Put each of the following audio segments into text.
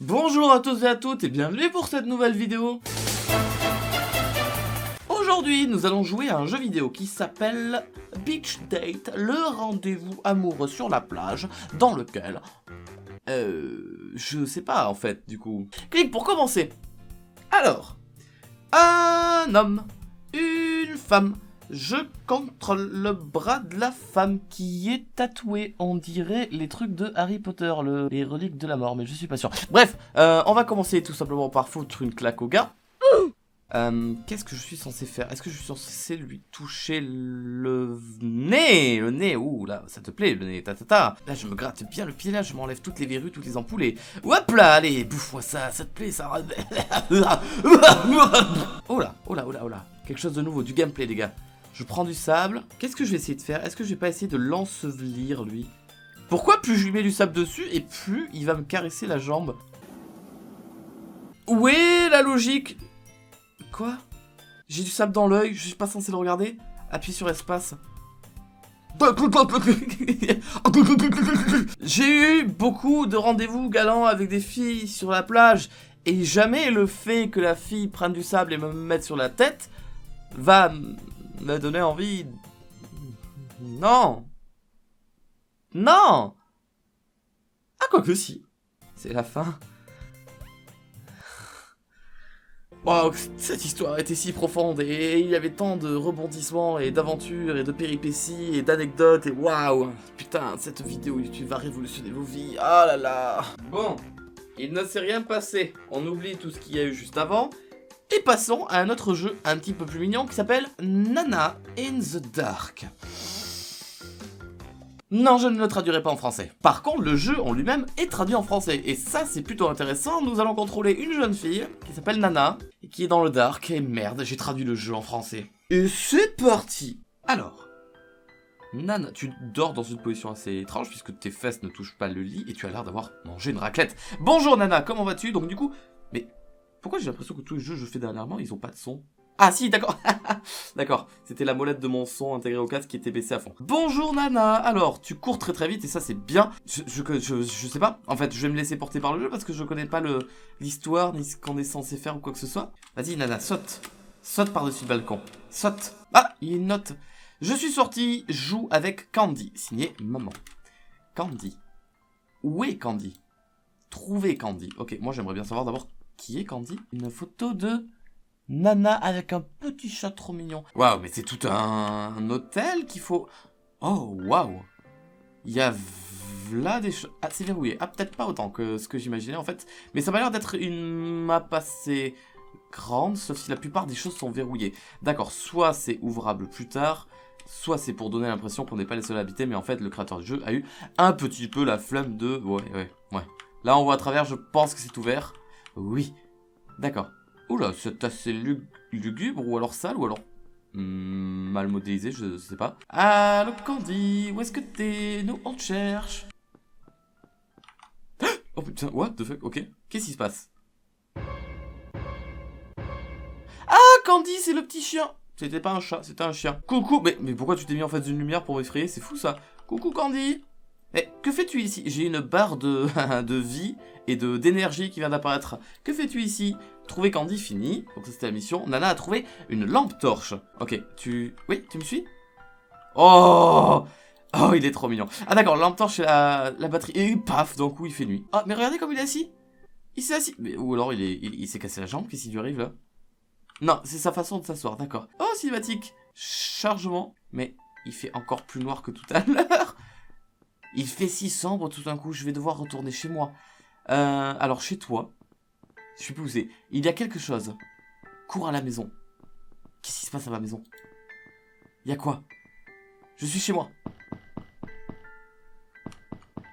Bonjour à tous et à toutes et bienvenue pour cette nouvelle vidéo. Aujourd'hui, nous allons jouer à un jeu vidéo qui s'appelle Beach Date, le rendez-vous amoureux sur la plage, dans lequel... je sais pas en fait, du coup. Clique pour commencer. Alors, un homme, une femme, je contrôle le bras de la femme qui est tatouée. On dirait les trucs de Harry Potter, les reliques de la mort, mais je suis pas sûr. Bref, on va commencer tout simplement par foutre une claque au gars. Qu'est-ce que je suis censé faire? Est-ce que je suis censé lui toucher le nez? Le nez, ouh là, ça te plaît le nez, ta. Là je me gratte bien le pied, là je m'enlève toutes les verrues, toutes les ampoules et... Hop là, allez, bouffe-moi ça te plaît ça? Oh là. Quelque chose de nouveau, du gameplay les gars. Je prends du sable. Qu'est-ce que je vais essayer de faire? Est-ce que je vais pas essayer de l'ensevelir lui? Pourquoi plus je lui mets du sable dessus et plus il va me caresser la jambe? Où est la logique? Quoi? J'ai du sable dans l'œil, je suis pas censé le regarder? Appuie sur espace. J'ai eu beaucoup de rendez-vous galants avec des filles sur la plage et jamais le fait que la fille prenne du sable et me mette sur la tête va me donner envie... Non! Non! Ah, quoique si. C'est la fin. Wow, cette histoire était si profonde et il y avait tant de rebondissements et d'aventures et de péripéties et d'anecdotes et waouh. Putain, cette vidéo YouTube va révolutionner vos vies. Ah là là. Bon, il ne s'est rien passé. On oublie tout ce qu'il y a eu juste avant. Et passons à un autre jeu un petit peu plus mignon qui s'appelle Nana in the Dark. Non, je ne le traduirai pas en français. Par contre, le jeu en lui-même est traduit en français. Et ça, c'est plutôt intéressant. Nous allons contrôler une jeune fille qui s'appelle Nana et qui est dans le dark. Et merde, j'ai traduit le jeu en français. Et c'est parti. Alors, Nana, tu dors dans une position assez étrange puisque tes fesses ne touchent pas le lit et tu as l'air d'avoir mangé une raclette. Bonjour Nana, comment vas-tu? Donc du coup, mais pourquoi j'ai l'impression que tous les jeux que je fais dernièrement, ils ont pas de son? Ah si, d'accord. D'accord, c'était la molette de mon son intégré au casque qui était baissée à fond. Bonjour Nana. Alors, tu cours très vite et ça c'est bien. Je sais pas. En fait, je vais me laisser porter par le jeu parce que je connais pas l'histoire ni ce qu'on est censé faire ou quoi que ce soit. Vas-y Nana, saute. Saute par-dessus le balcon. Saute. Ah, il y a une note. Je suis sorti, joue avec Candy. Signé maman. Candy. Où est Candy? Trouver Candy. Ok, moi j'aimerais bien savoir d'abord qui est Candy. Une photo de... Nana avec un petit chat trop mignon. Waouh, mais c'est tout un hôtel qu'il faut... Oh, waouh. Il y a là des choses... Ah, c'est verrouillé. Ah, peut-être pas autant que ce que j'imaginais en fait. Mais ça m'a l'air d'être une map assez grande, sauf si la plupart des choses sont verrouillées. D'accord, soit c'est ouvrable plus tard, soit c'est pour donner l'impression qu'on n'est pas les seuls à habiter, mais en fait, le créateur du jeu a eu un petit peu la flemme de... Ouais. Là, on voit à travers, je pense que c'est ouvert. Oui. D'accord. Oula, c'est assez lugubre, ou alors sale, ou alors mal modélisé, je sais pas. Allo Candy, où est-ce que t'es? Nous, on te cherche. Oh putain, what the fuck, ok. Qu'est-ce qui se passe? Ah, Candy, c'est le petit chien. C'était pas un chat, c'était un chien. Coucou, mais pourquoi tu t'es mis en face d'une lumière pour m'effrayer? C'est fou ça. Coucou Candy. Mais que fais-tu ici? J'ai une barre de vie et d'énergie qui vient d'apparaître. Que fais-tu ici? Trouver Candy, fini. Donc ça c'était la mission. Nana a trouvé une lampe torche. Ok, Oui, tu me suis? Oh, il est trop mignon. Ah d'accord, lampe torche et la batterie. Et paf, donc coup il fait nuit. Ah, mais regardez comme il est assis. Il s'est assis. Mais, ou alors il s'est cassé la jambe, qu'est-ce qui lui arrive là? Non, c'est sa façon de s'asseoir, d'accord. Oh, cinématique. Chargement. Mais il fait encore plus noir que tout à l'heure. Il fait si sombre tout d'un coup, je vais devoir retourner chez moi. Alors chez toi, je sais plus où c'est. Il y a quelque chose. Cours à la maison. Qu'est-ce qui se passe à ma maison? Il y a quoi? Je suis chez moi.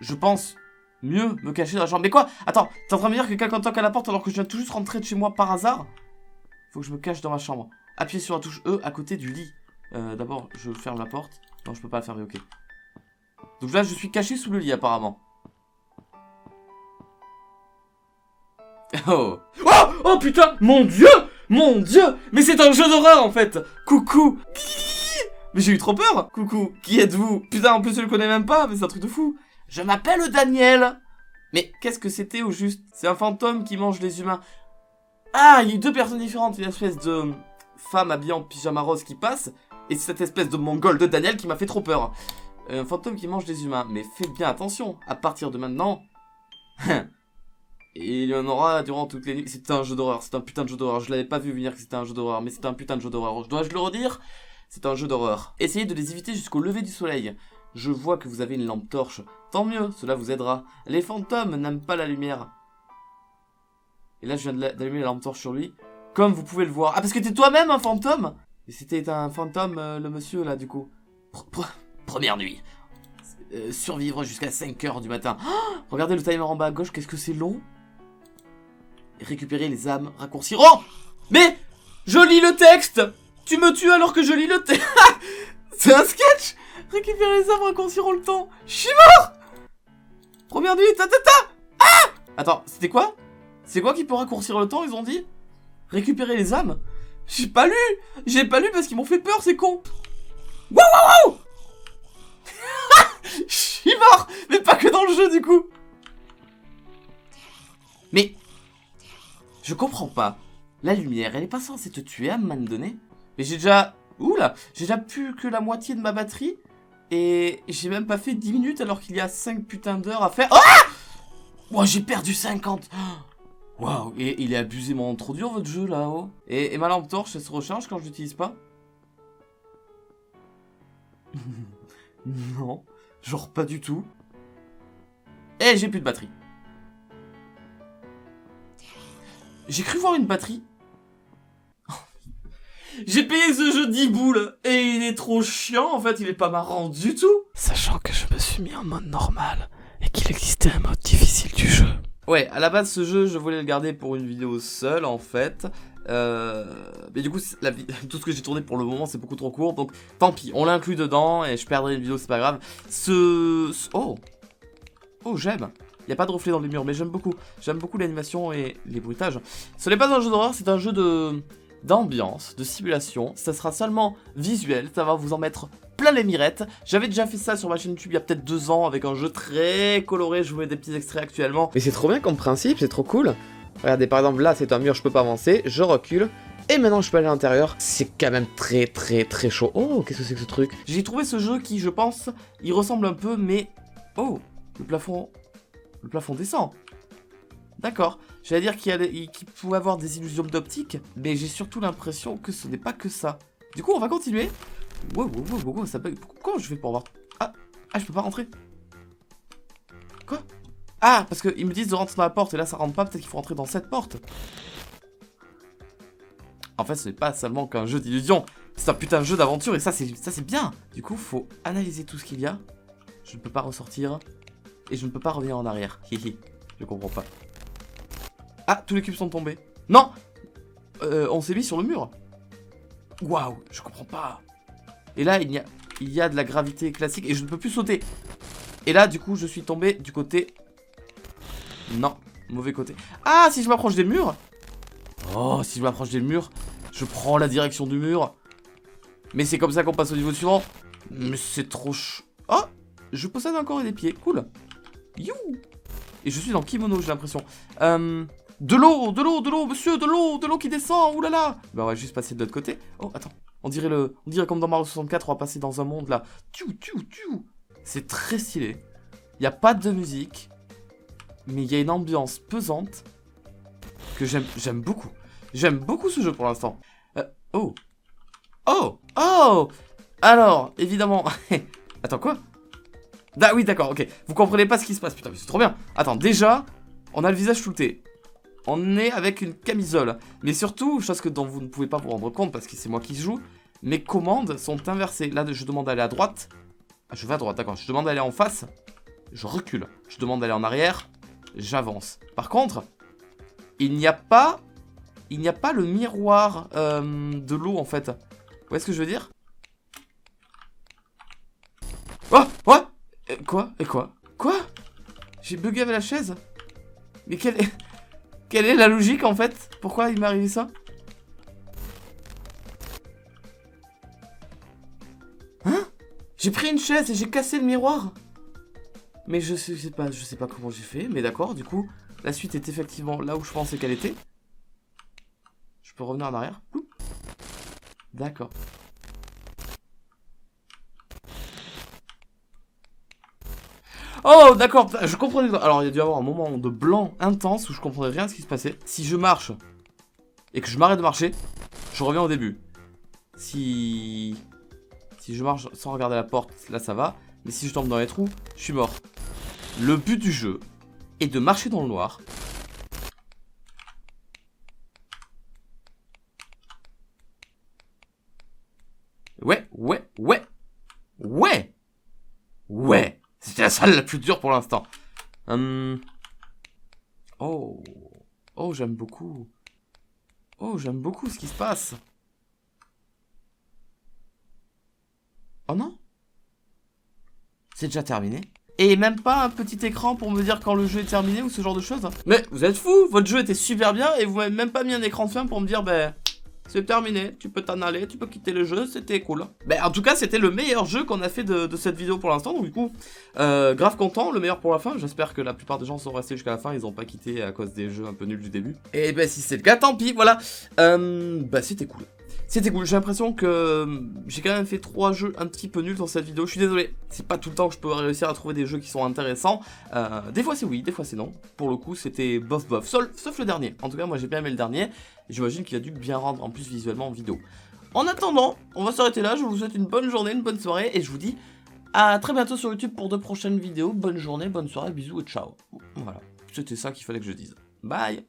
Je pense mieux me cacher dans la chambre. Mais quoi? Attends, t'es en train de me dire que quelqu'un toque à la porte alors que je viens tout juste rentrer de chez moi par hasard? Faut que je me cache dans ma chambre. Appuyez sur la touche E à côté du lit. D'abord, je ferme la porte. Non, je peux pas la fermer, ok. Donc là, je suis caché sous le lit, apparemment. Oh. Oh putain. Mon dieu. Mais c'est un jeu d'horreur, en fait. Coucou. Mais j'ai eu trop peur. Coucou. Qui êtes-vous? Putain, en plus, je le connais même pas, mais c'est un truc de fou. Je m'appelle Daniel. Mais qu'est-ce que c'était au juste? C'est un fantôme qui mange les humains. Ah, il y a eu deux personnes différentes. Une espèce de femme habillée en pyjama rose qui passe, et cette espèce de mongol de Daniel qui m'a fait trop peur. Un fantôme qui mange les humains. Mais faites bien attention, à partir de maintenant... Et il y en aura durant toutes les nuits. C'est un jeu d'horreur, c'est un putain de jeu d'horreur. Je l'avais pas vu venir que c'était un jeu d'horreur, mais c'est un putain de jeu d'horreur. Dois-je le redire? C'est un jeu d'horreur. Essayez de les éviter jusqu'au lever du soleil. Je vois que vous avez une lampe torche. Tant mieux, cela vous aidera. Les fantômes n'aiment pas la lumière. Et là, je viens d'allumer la lampe torche sur lui. Comme vous pouvez le voir. Ah, parce que t'es toi-même un fantôme? Et c'était un fantôme, le monsieur, là, du coup. Première nuit. Survivre jusqu'à 5h du matin. Oh, regardez le timer en bas à gauche, qu'est-ce que c'est long? Récupérer les âmes, raccourcir. Oh! Mais je lis le texte! Tu me tues alors que je lis le texte! C'est un sketch! Récupérer les âmes, raccourciront le temps. Je suis mort! Première nuit, Ah! Attends, c'était quoi? C'est quoi qui peut raccourcir le temps, ils ont dit? Récupérer les âmes? J'ai pas lu! J'ai pas lu parce qu'ils m'ont fait peur, c'est con! Waouh! Je suis mort! Mais pas que dans le jeu, du coup! Mais... je comprends pas. La lumière, elle est pas censée te tuer à un moment donné? Mais j'ai déjà... oula! J'ai déjà plus que la moitié de ma batterie. Et j'ai même pas fait 10 minutes alors qu'il y a 5 putains d'heures à faire... Ah! Wow, j'ai perdu 50! Waouh! Et il est abusé, trop dur votre jeu là-haut. Et ma lampe torche, elle se recharge quand je l'utilise pas? Non. Genre pas du tout. Et j'ai plus de batterie. J'ai cru voir une batterie. J'ai payé ce jeu 10 boules. Et il est trop chiant, en fait, il est pas marrant du tout. Sachant que je me suis mis en mode normal. Et qu'il existait un mode difficile du jeu. Ouais, à la base, ce jeu, je voulais le garder pour une vidéo seule, en fait. Mais du coup, tout ce que j'ai tourné pour le moment, c'est beaucoup trop court. Donc, tant pis, on l'inclut dedans. Et je perdrai une vidéo, c'est pas grave. Oh, j'aime. Il n'y a pas de reflet dans les murs, mais j'aime beaucoup. J'aime beaucoup l'animation et les bruitages. Ce n'est pas un jeu d'horreur, c'est un jeu d'ambiance, de simulation. Ça sera seulement visuel, ça va vous en mettre plein les mirettes. J'avais déjà fait ça sur ma chaîne YouTube il y a peut-être 2 ans avec un jeu très coloré. Je vous mets des petits extraits actuellement. Mais c'est trop bien comme principe, c'est trop cool. Regardez, par exemple, là, c'est un mur, je peux pas avancer. Je recule. Et maintenant, je peux aller à l'intérieur. C'est quand même très, très, très chaud. Oh, qu'est-ce que c'est que ce truc? J'ai trouvé ce jeu qui, je pense, il ressemble un peu, mais... oh, le plafond descend. D'accord. J'allais dire qu'il pouvait avoir des illusions d'optique, mais j'ai surtout l'impression que ce n'est pas que ça. Du coup, on va continuer. Wow, ça bug. Pourquoi je fais pour voir... Ah, je peux pas rentrer. Quoi? Ah, parce qu'ils me disent de rentrer dans la porte, et là, ça rentre pas. Peut-être qu'il faut rentrer dans cette porte. En fait, ce n'est pas seulement qu'un jeu d'illusion. C'est un putain de jeu d'aventure, et ça, c'est bien. Du coup, faut analyser tout ce qu'il y a. Je ne peux pas ressortir. Et je ne peux pas revenir en arrière. Hihi, je comprends pas. Ah, tous les cubes sont tombés. Non! On s'est mis sur le mur. Waouh, je comprends pas. Et là, il y a de la gravité classique et je ne peux plus sauter. Et là, du coup, je suis tombé du côté... non, mauvais côté. Ah, si je m'approche des murs. Oh, si je m'approche des murs, je prends la direction du mur. Mais c'est comme ça qu'on passe au niveau suivant. Mais c'est trop oh, je possède encore des pieds, cool. You. Et je suis dans kimono, j'ai l'impression. De l'eau, monsieur, de l'eau qui descend, oulala. Bah, on va juste passer de l'autre côté. Oh, attends, on dirait comme dans Mario 64, on va passer dans un monde là. C'est très stylé. Il n'y a pas de musique, mais il y a une ambiance pesante que j'aime beaucoup. J'aime beaucoup ce jeu pour l'instant. Oh. Alors, évidemment... Attends, quoi? Ah oui, d'accord, ok. Vous comprenez pas ce qui se passe, putain, mais c'est trop bien. Attends, déjà, on a le visage flouté. On est avec une camisole. Mais surtout, chose dont vous ne pouvez pas vous rendre compte parce que c'est moi qui joue, mes commandes sont inversées. Là, je demande d'aller à droite. Ah, je vais à droite, d'accord. Je demande d'aller en face. Je recule. Je demande d'aller en arrière. J'avance. Par contre, il n'y a pas le miroir de l'eau, en fait. Vous voyez ce que je veux dire? Oh, ouais. Quoi? J'ai bugué avec la chaise? Mais quelle est la logique en fait? Pourquoi il m'est arrivé ça? Hein? J'ai pris une chaise et j'ai cassé le miroir? Mais je sais pas comment j'ai fait, mais d'accord, du coup, la suite est effectivement là où je pensais qu'elle était. Je peux revenir en arrière. D'accord. Oh, d'accord, je comprenais. Alors, il y a dû y avoir un moment de blanc intense où je comprenais rien de ce qui se passait. Si je marche et que je m'arrête de marcher, je reviens au début. Si je marche sans regarder la porte, là ça va. Mais si je tombe dans les trous, je suis mort. Le but du jeu est de marcher dans le noir. Ouais. C'était la salle la plus dure pour l'instant. Oh. Oh, j'aime beaucoup. Oh, j'aime beaucoup ce qui se passe. Oh non? C'est déjà terminé. Et même pas un petit écran pour me dire quand le jeu est terminé ou ce genre de choses. Mais vous êtes fous, votre jeu était super bien et vous m'avez même pas mis un écran de fin pour me dire, ben, c'est terminé, tu peux t'en aller, tu peux quitter le jeu, c'était cool. Ben, en tout cas, c'était le meilleur jeu qu'on a fait de cette vidéo pour l'instant, donc du coup, grave content, le meilleur pour la fin. J'espère que la plupart des gens sont restés jusqu'à la fin, ils ont pas quitté à cause des jeux un peu nuls du début. Et ben, si c'est le cas, tant pis, voilà. Ben, c'était cool. C'était cool, j'ai l'impression que j'ai quand même fait 3 jeux un petit peu nuls dans cette vidéo. Je suis désolé, c'est pas tout le temps que je peux réussir à trouver des jeux qui sont intéressants. Des fois c'est oui, des fois c'est non. Pour le coup c'était bof, sauf le dernier. En tout cas moi j'ai bien aimé le dernier. J'imagine qu'il a dû bien rendre en plus visuellement en vidéo. En attendant, on va s'arrêter là. Je vous souhaite une bonne journée, une bonne soirée. Et je vous dis à très bientôt sur YouTube pour de prochaines vidéos. Bonne journée, bonne soirée, bisous et ciao. Voilà, c'était ça qu'il fallait que je dise. Bye.